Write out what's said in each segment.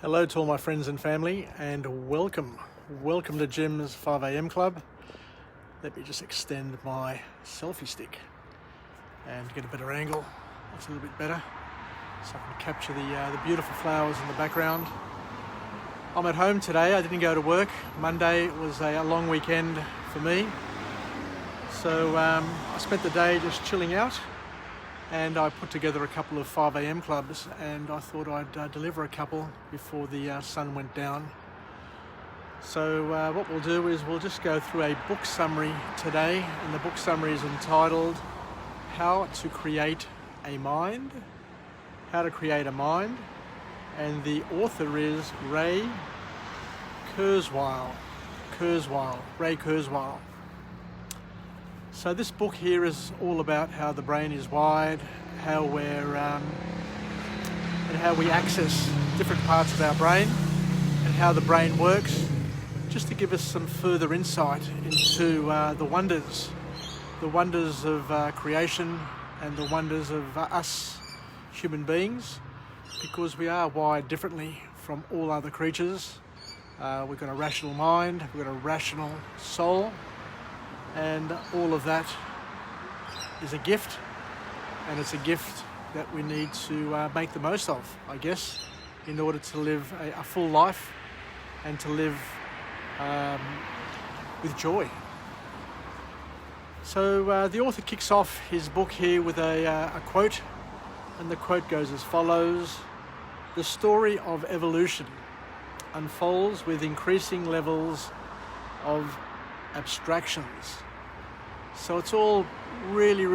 Hello to all my friends and family, and welcome to Jim's 5am Club. Let me just extend my selfie stick and get a better angle. That's a little bit better, so I can capture the beautiful flowers in the background. I'm at home today. I didn't go to work. Monday was a long weekend for me, so I spent the day just chilling out. And I put together a couple of 5am clubs, and I thought I'd deliver a couple before the sun went down. So what we'll do is we'll just go through a book summary today, and the book summary is entitled How to Create a Mind. How to Create a Mind. And the author is Ray Kurzweil. Ray Kurzweil. So this book here is all about how the brain is wired, how we're and how we access different parts of our brain, and how the brain works, just to give us some further insight into the wonders of creation and the wonders of us human beings, because we are wired differently from all other creatures. We've got a rational mind, we've got a rational soul. And all of that is a gift, and it's a gift that we need to make the most of, I guess, in order to live a full life and to live with joy. So the author kicks off his book here with a quote, and the quote goes as follows: "The story of evolution unfolds with increasing levels of abstractions." So it's all really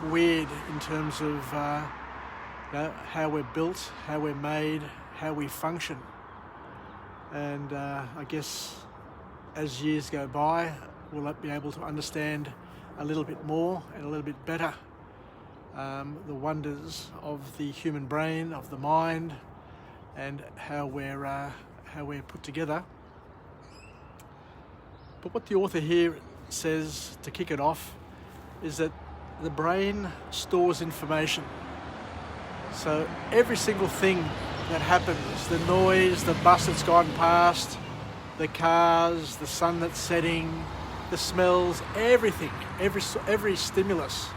weird in terms of how we're built, how we're made, how we function. And I guess as years go by, we'll be able to understand a little bit more and a little bit better the wonders of the human brain, of the mind, and how we're put together. But what the author here says to kick it off is that the brain stores information. So every single thing that happens, the noise, the bus that's gone past, the cars, the sun that's setting, the smells, everything, every stimulus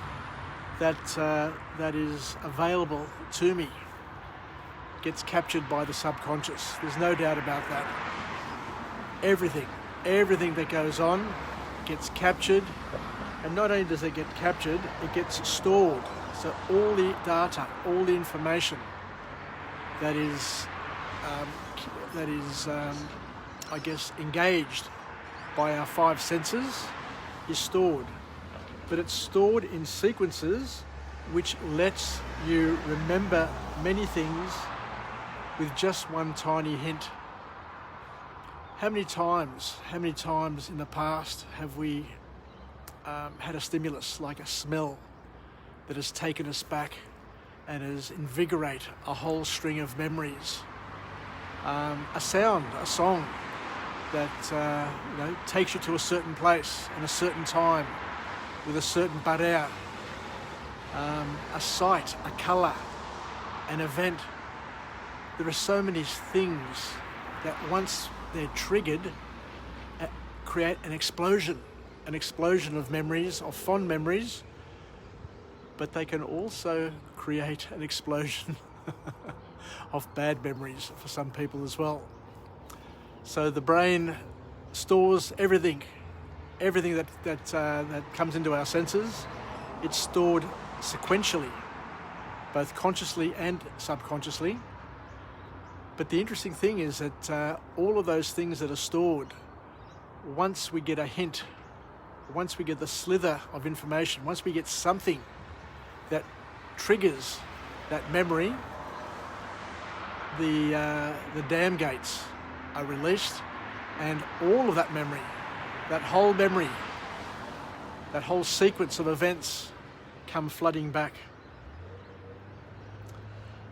that is available to me gets captured by the subconscious. There's no doubt about that. Everything that goes on gets captured, and not only does it get captured, it gets stored. So all the data, all the information that is I guess engaged by our five senses is stored, but it's stored in sequences which lets you remember many things with just one tiny hint. How many times in the past have we had a stimulus like a smell that has taken us back and has invigorated a whole string of memories? A sound, a song that takes you to a certain place in a certain time with a certain bud-out. A sight, a colour, an event. There are so many things that once they're triggered, create an explosion of memories, of fond memories, but they can also create an explosion of bad memories for some people as well. So the brain stores everything that comes into our senses. It's stored sequentially, both consciously and subconsciously. But the interesting thing is that all of those things that are stored, once we get a hint, once we get the slither of information, once we get something that triggers that memory, the dam gates are released, and all of that memory, that whole sequence of events come flooding back.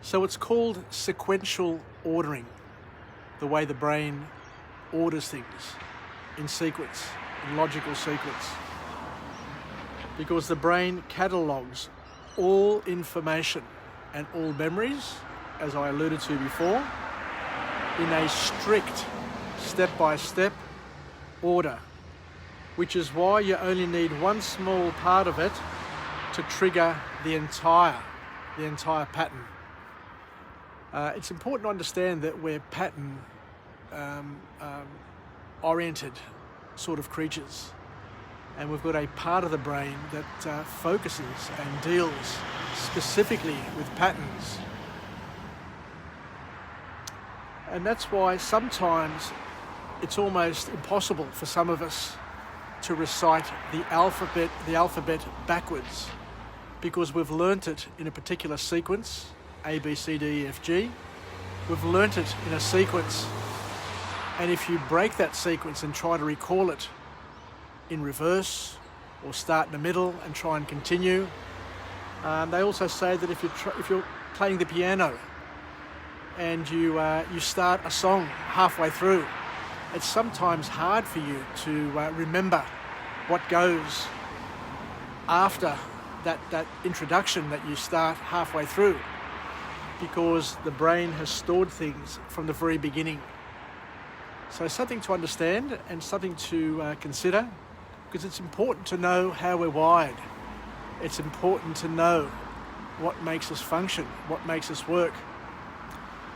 So it's called sequential ordering, the way the brain orders things in sequence, in logical sequence. Because the brain catalogues all information and all memories, as I alluded to before, in a strict step-by-step order, which is why you only need one small part of it to trigger the entire pattern. It's important to understand that we're pattern oriented sort of creatures, and we've got a part of the brain that focuses and deals specifically with patterns. And that's why sometimes it's almost impossible for some of us to recite the alphabet backwards, because we've learnt it in a particular sequence, A, B, C, D, E, F, G. We've learnt it in a sequence, and if you break that sequence and try to recall it in reverse, or start in the middle and try and continue, they also say that if you're playing the piano and you start a song halfway through, it's sometimes hard for you to remember what goes after that introduction that you start halfway through, because the brain has stored things from the very beginning. So something to understand and something to consider, because it's important to know how we're wired. It's important to know what makes us function, what makes us work,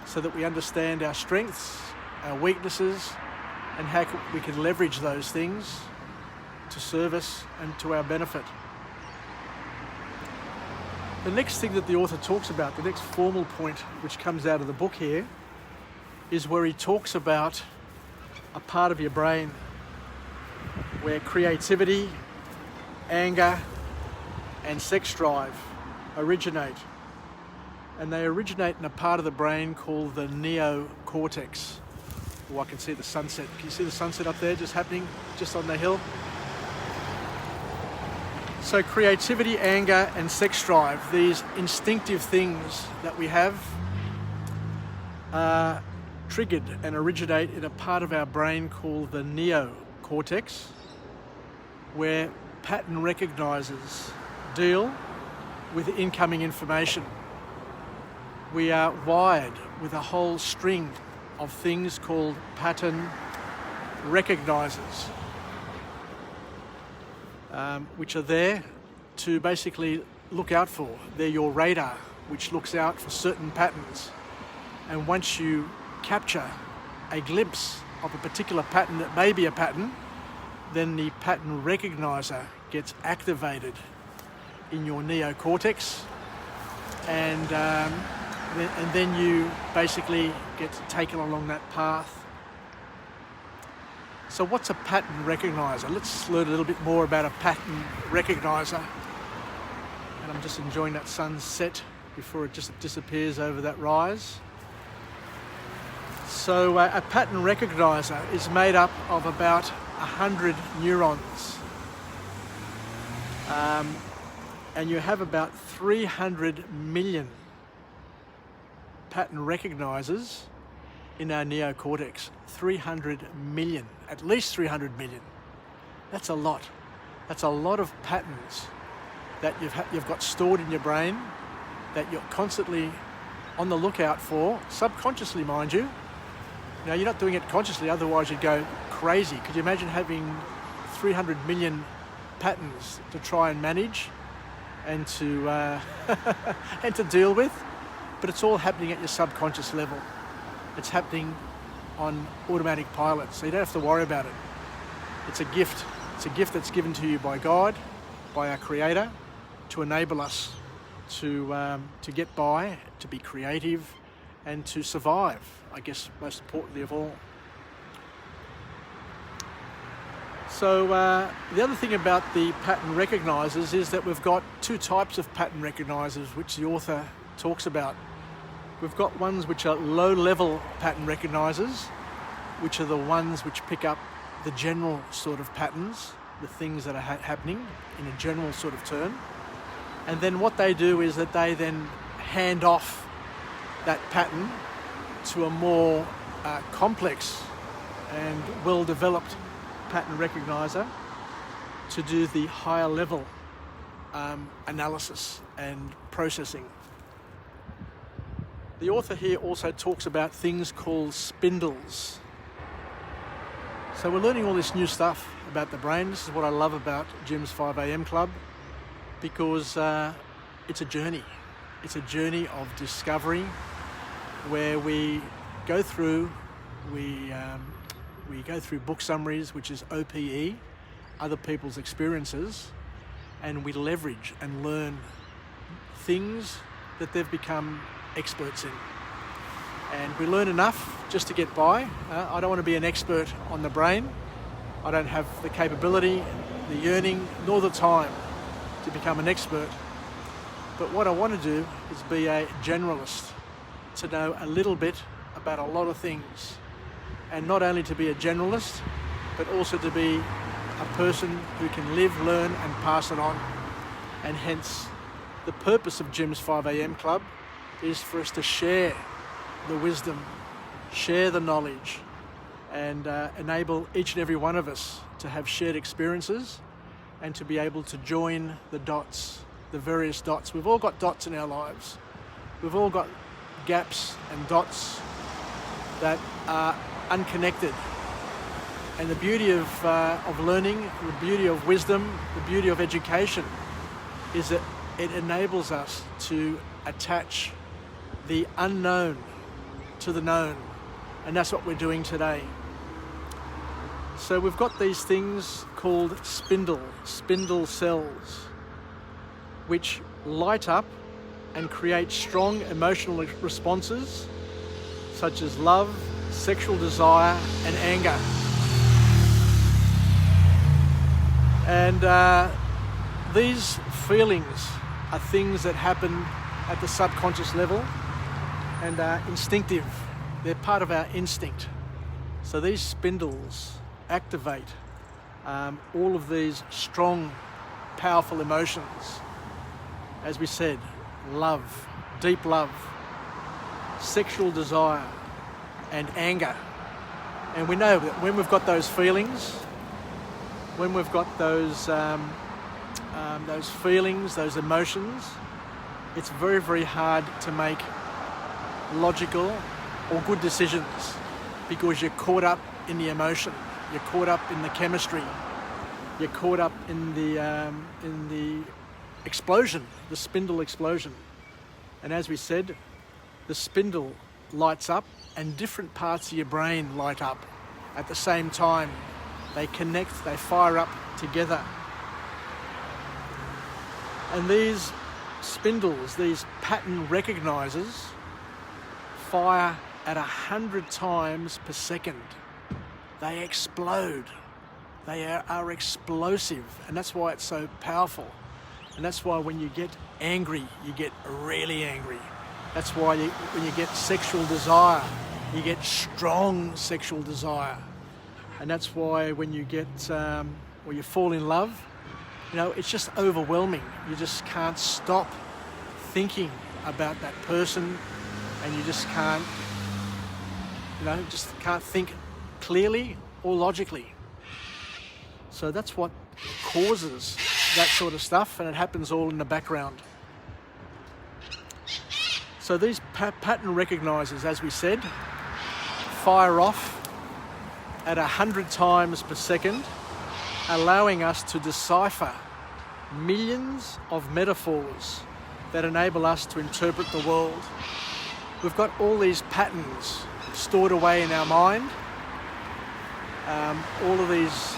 so that we understand our strengths, our weaknesses, and how we can leverage those things to serve us and to our benefit. The next thing that the author talks about, the next formal point which comes out of the book here, is where he talks about a part of your brain where creativity, anger, and sex drive originate. And they originate in a part of the brain called the Neocortex. Oh, I can see the sunset. Can you see the sunset up there just happening, just on the hill? So creativity, anger, and sex drive, these instinctive things that we have, are triggered and originate in a part of our brain called the neocortex, where pattern recognizers deal with incoming information. We are wired with a whole string of things called pattern recognizers, which are there to basically look out for. They're your radar, which looks out for certain patterns. And once you capture a glimpse of a particular pattern that may be a pattern, then the pattern recognizer gets activated in your neocortex, and then you basically get taken along that path. So what's a pattern recognizer? Let's learn a little bit more about a pattern recognizer. And I'm just enjoying that sunset before it just disappears over that rise. So a pattern recognizer is made up of about 100 neurons. And you have about 300 million pattern recognizers in our neocortex. 300 million, at least 300 million. That's a lot. That's a lot of patterns that you've got stored in your brain that you're constantly on the lookout for, subconsciously, mind you. Now, you're not doing it consciously, otherwise you'd go crazy. Could you imagine having 300 million patterns to try and manage and to and to deal with? But it's all happening at your subconscious level. It's happening on automatic pilot, so you don't have to worry about it. It's a gift. It's a gift that's given to you by God, by our Creator, to enable us to get by, to be creative, and to survive, I guess, most importantly of all. So the other thing about the pattern recognizers is that we've got two types of pattern recognizers which the author talks about. We've got ones which are low-level pattern recognizers, which are the ones which pick up the general sort of patterns, the things that are happening in a general sort of term. And then what they do is that they then hand off that pattern to a more complex and well-developed pattern recognizer to do the higher level analysis and processing. The author here also talks about things called spindles. So we're learning all this new stuff about the brain. This is what I love about Jim's 5am Club, because it's a journey. It's a journey of discovery where we go through book summaries, which is OPE, other people's experiences, and we leverage and learn things that they've become experts in. And we learn enough just to get by. I don't want to be an expert on the brain. I don't have the capability, the yearning, nor the time to become an expert. But what I want to do is be a generalist, to know a little bit about a lot of things. And not only to be a generalist, but also to be a person who can live, learn, and pass it on. And hence, the purpose of Jim's 5am Club is for us to share the wisdom, share the knowledge, and enable each and every one of us to have shared experiences and to be able to join the dots, the various dots. We've all got dots in our lives. We've all got gaps and dots that are unconnected. And the beauty of learning, the beauty of wisdom, the beauty of education is that it enables us to attach the unknown to the known. And that's what we're doing today. So we've got these things called spindle cells, which light up and create strong emotional responses such as love, sexual desire, and anger. And these feelings are things that happen at the subconscious level and are instinctive. They're part of our instinct. So these spindles activate all of these strong, powerful emotions. As we said, love, deep love, sexual desire, and anger. And we know that when we've got those feelings, when we've got those feelings, those emotions, it's very, very hard to make logical or good decisions because you're caught up in the emotion, you're caught up in the chemistry, you're caught up in the explosion, the spindle explosion. And as we said, the spindle lights up and different parts of your brain light up at the same time. They connect, they fire up together. And these spindles, these pattern recognizers, fire at 100 times per second. They explode. They are explosive, and that's why it's so powerful. And that's why when you get angry, you get really angry. That's why when you get sexual desire, you get strong sexual desire. And that's why when you get, or you fall in love, it's just overwhelming. You just can't stop thinking about that person, and you just can't, just can't think clearly or logically. So that's what causes that sort of stuff, and it happens all in the background. So these pattern recognizers, as we said, fire off at 100 times per second, allowing us to decipher millions of metaphors that enable us to interpret the world. We've got all these patterns stored away in our mind, all of these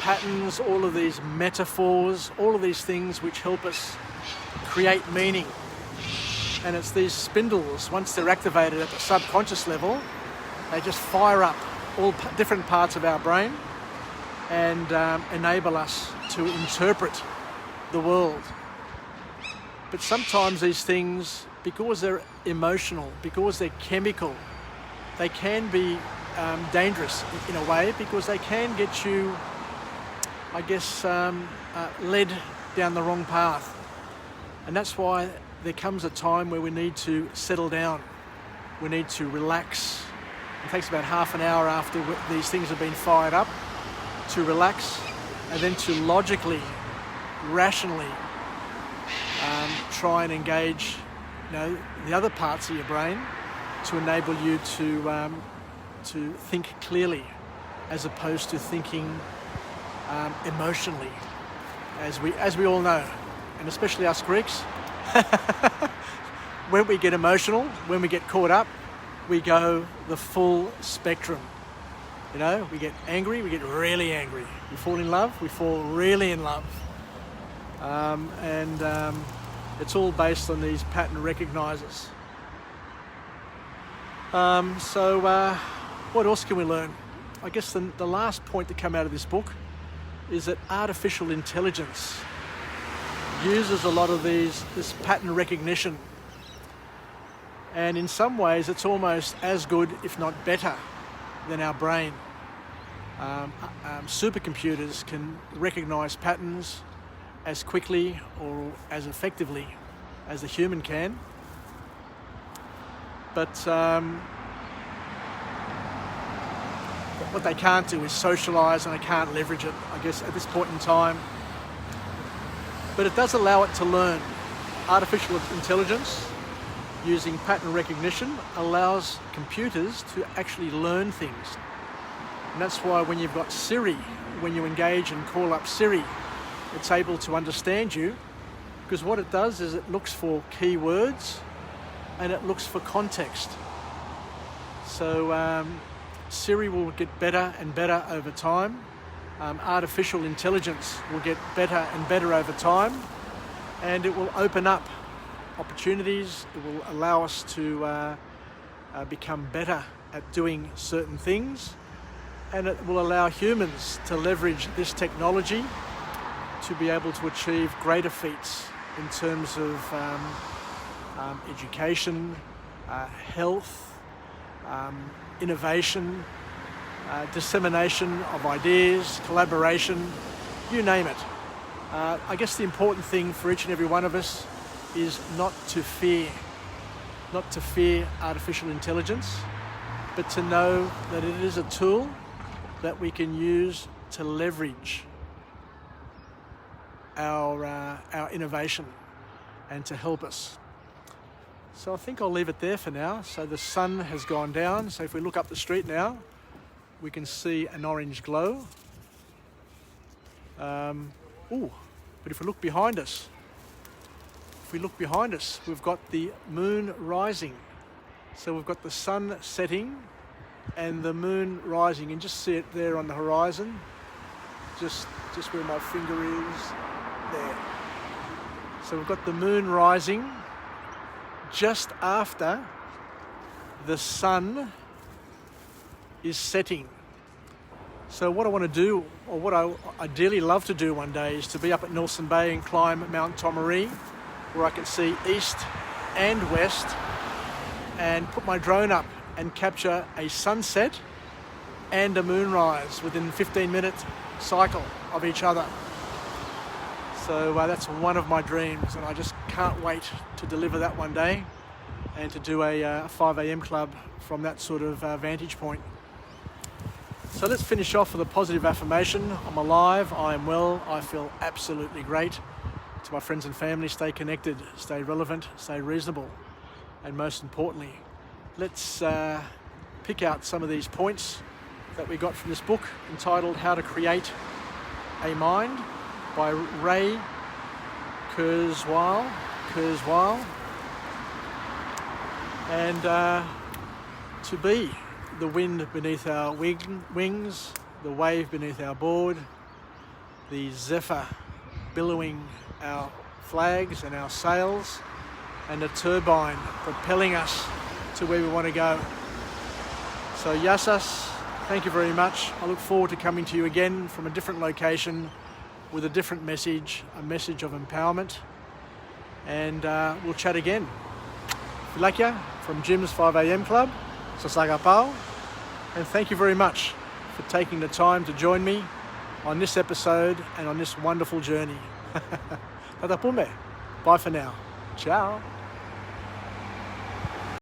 patterns, all of these metaphors, all of these things which help us create meaning. And it's these spindles, once they're activated at the subconscious level, they just fire up all different parts of our brain and enable us to interpret the world. But sometimes these things, because they're emotional, because they're chemical, they can be dangerous in a way, because they can get you, led down the wrong path. And that's why there comes a time where we need to settle down. We need to relax. It takes about half an hour after these things have been fired up to relax, and then to logically, rationally try and engage the other parts of your brain to enable you to think clearly, as opposed to thinking emotionally, as we all know, and especially us Greeks. When we get emotional, when we get caught up, we go the full spectrum. We get angry, we get really angry. We fall in love, we fall really in love. It's all based on these pattern recognizers. What else can we learn? I guess the last point to come out of this book is that artificial intelligence uses a lot of this pattern recognition. And in some ways, it's almost as good, if not better, than our brain. Supercomputers can recognize patterns as quickly or as effectively as a human can. But what they can't do is socialize, and they can't leverage it, I guess, at this point in time. But it does allow it to learn. Artificial intelligence, using pattern recognition, allows computers to actually learn things. And that's why when you've got Siri, when you engage and call up Siri, it's able to understand you, because what it does is it looks for keywords and it looks for context. So Siri will get better and better over time. Artificial intelligence will get better and better over time, and it will open up opportunities. It will allow us to become better at doing certain things, and it will allow humans to leverage this technology to be able to achieve greater feats in terms of education, health, innovation, dissemination of ideas, collaboration, you name it. I guess the important thing for each and every one of us is not to fear artificial intelligence, but to know that it is a tool that we can use to leverage our innovation and to help us. So I think I'll leave it there for now. So the sun has gone down. So if we look up the street now, we can see an orange glow. But if we look behind us, we've got the moon rising. So we've got the sun setting and the moon rising. You can just see it there on the horizon, just where my finger is, there. So we've got the moon rising just after the sun is setting. So what I want to do, or what I ideally love to do one day, is to be up at Nelson Bay and climb Mount Tomaree, where I can see east and west, and put my drone up and capture a sunset and a moonrise within 15-minute cycle of each other. So that's one of my dreams, and I just can't wait to deliver that one day and to do a 5 a.m. club from that sort of vantage point. So let's finish off with a positive affirmation. I'm alive, I am well, I feel absolutely great. To my friends and family, stay connected, stay relevant, stay reasonable. And most importantly, let's pick out some of these points that we got from this book entitled How to Create a Mind by Ray Kurzweil. And to be the wind beneath our wings, the wave beneath our board, the zephyr billowing our flags and our sails, and a turbine propelling us to where we want to go. So Yassas, thank you very much. I look forward to coming to you again from a different location with a different message, a message of empowerment, and we'll chat again. Filakia from Jim's 5 a.m. Club, Sasagapao, and thank you very much for taking the time to join me on this episode and on this wonderful journey. Tatapume. Bye for now. Ciao.